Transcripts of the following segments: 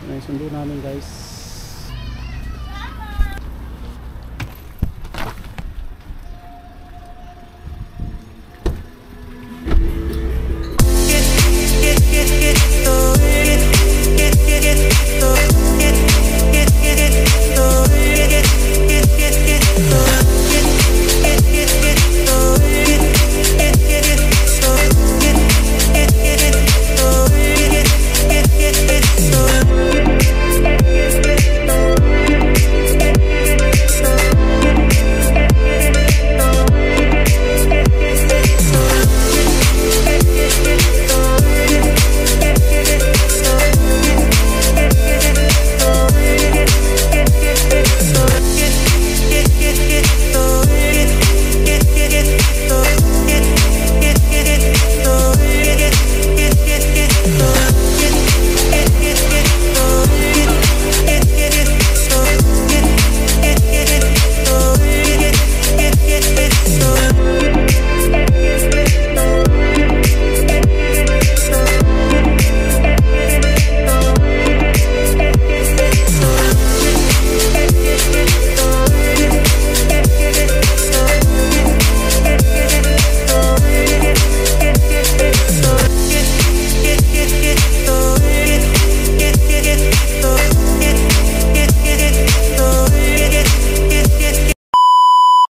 Naisundo namin guys.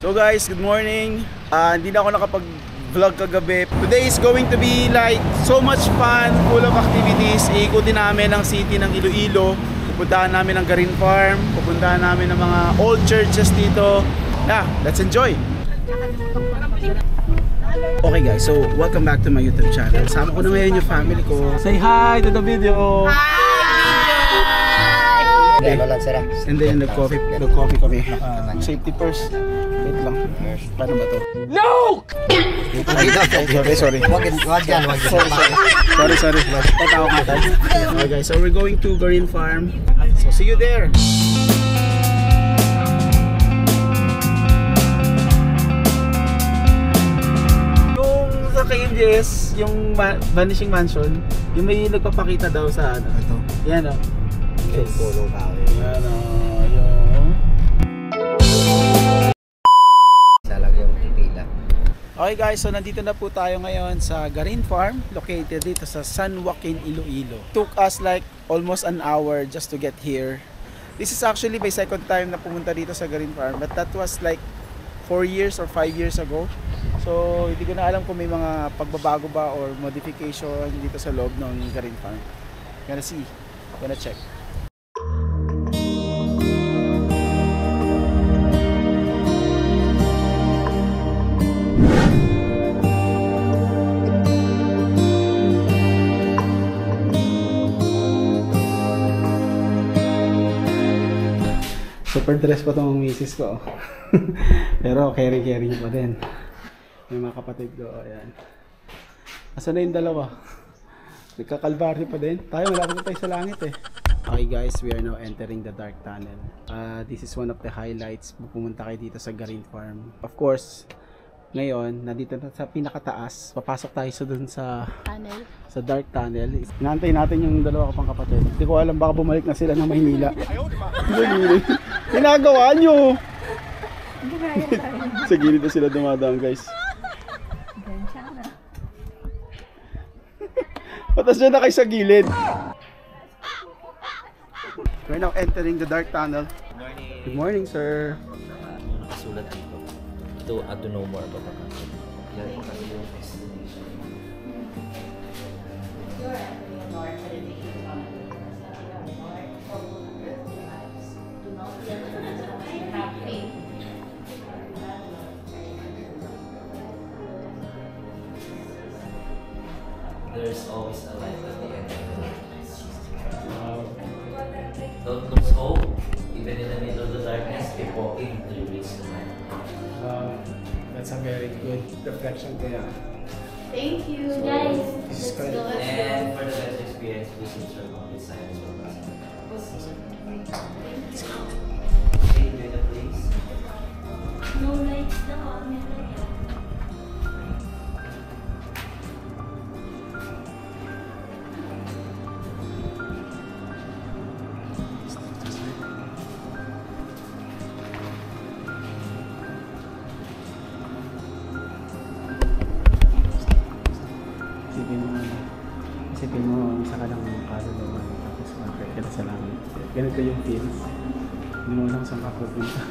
So guys, good morning. Hindi na ako nakapag-vlog kagabi. Today is going to be like so much fun, full of activities. Iikutin namin ang city ng Iloilo. Pupuntahan namin ang Garin Farm. Pupuntahan namin ang mga old churches dito. Yeah, let's enjoy. Okay guys, so welcome back to my YouTube channel. Sama ko na ngayon yung family ko. Say hi to the video. Okay. And then nag-coffee kami. Safety first. Wait lang. Paano ba to? No! Sorry. Wag yan. Sorry. Tatawa ka tayo. Okay guys, so we're going to Garin Farm. So see you there. Yung sa KMJS, yung Vanishing Mansion, yung may nagpapakita daw sa ano. Ito. Yan o. Yes. Yan o. Yung... Okay guys, so nandito na po tayo ngayon sa Garin Farm, located dito sa San Joaquin, Iloilo. Took us like almost an hour just to get here. This is actually my second time na pumunta dito sa Garin Farm, but that was like 4 years or 5 years ago. So hindi ko na alam kung may mga pagbabago ba or modification dito sa loob ng Garin Farm. Gonna see, gonna check. Super dress pa itong misis ko. Pero carry pa din. May mga kapatid ko. Ayan. Asan na yung dalawa? Nagkakalbari pa din. Tayo, malapit na tayo sa langit eh. Okay guys, we are now entering the dark tunnel. This is one of the highlights. Pumunta kayo dito sa Garin Farm. Of course, ngayon, nandito na sa pinakataas. Papasok tayo dun sa tunnel. Sa dark tunnel. Inaantay natin yung dalawa ko pang kapatid. Hindi ko alam, baka bumalik na sila ng Maynila. Ginagawa nyo! Sa gilid na sila dumadaan guys. Patas dyan na kayo sa gilid. We're now entering the dark tunnel. Good morning sir. Nakasulat dito. To know more about the country. Yan po kasi yung destination. There's always a light at the end of the night. Don't lose hope. Even in the middle of the darkness, keep walking until you reach the light. That's a very good reflection kaya. Thank you guys. This is kind of... And for the best experience, please ensure complete silence for us. Let's go. Okay, enjoy the place. No lights daw. umakyat sa langit. Ganito yung feels. Hindi mo lang saan ka pupunta.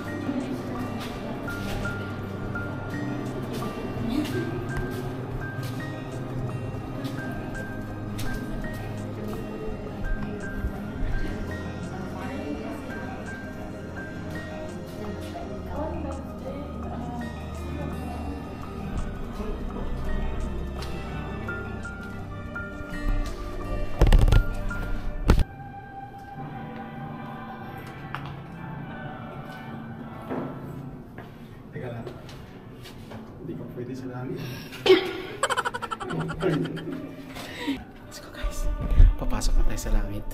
Teka lang. Hindi ko pwede sa langit. Let's go guys. Papasok na tayo sa langit.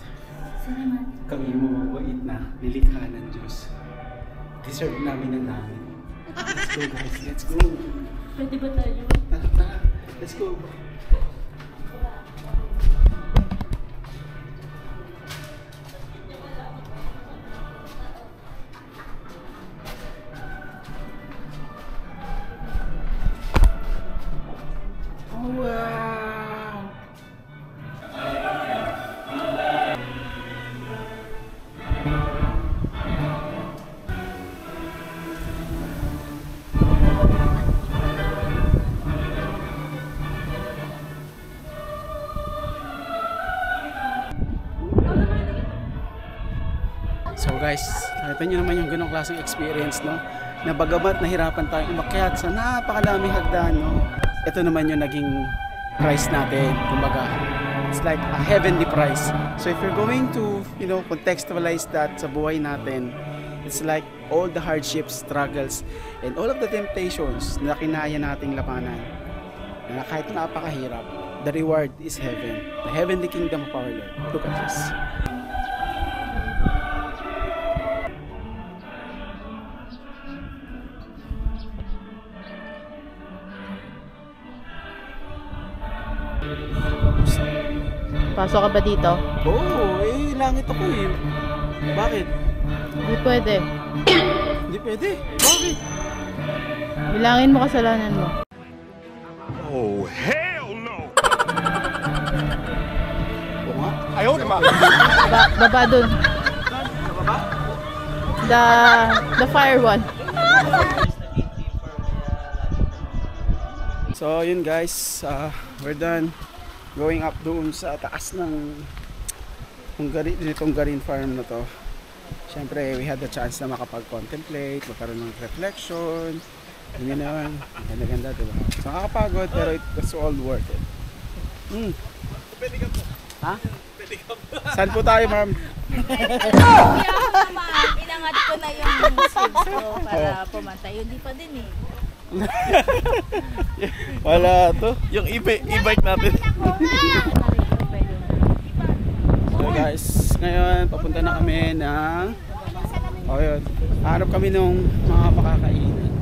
Kami yung mababait na nilikha ng Diyos. Deserve namin ng langit. Let's go guys. Let's go. Pwede ba tayo? Tara, tara. Let's go. Wow! So guys, nakita nyo naman yung ganong klaseng experience, no? Na bagamat nahirapan tayong umakyat sa napakalaming hagdan, no? Ito naman yung naging price natin. Kumbaga, it's like a heavenly price. So if you're going to, contextualize that sa buhay natin, it's like all the hardships, struggles, and all of the temptations na kinaya nating labanan. Na kahit napakahirap, the reward is heaven. The heavenly kingdom of our Lord. Look at this. Pasok ka ba dito? Oo, langit ako eh. Bakit? Hindi pwede. Hindi pwede. Bakit? Bilangin mo kasalanan mo. Oh, hell no! Oo nga. Ayaw naman! Baba dun. The fire one. So yun guys, we're done going up doon sa taas ng Tonggarin farm na to. Siyempre we had the chance na makapag-contemplate, magkaroon ng reflection, yun na, ang ganda-ganda, diba? So nakakapagod pero it was all worth it. Ha? Saan po tayo, ma'am? Inangat ko na yung switch ko para pumantay. Hindi pa din eh. Wala to. Yung e-bike natin. So guys, ngayon papunta na kami ng yun. Hanap kami ng mga makakainan.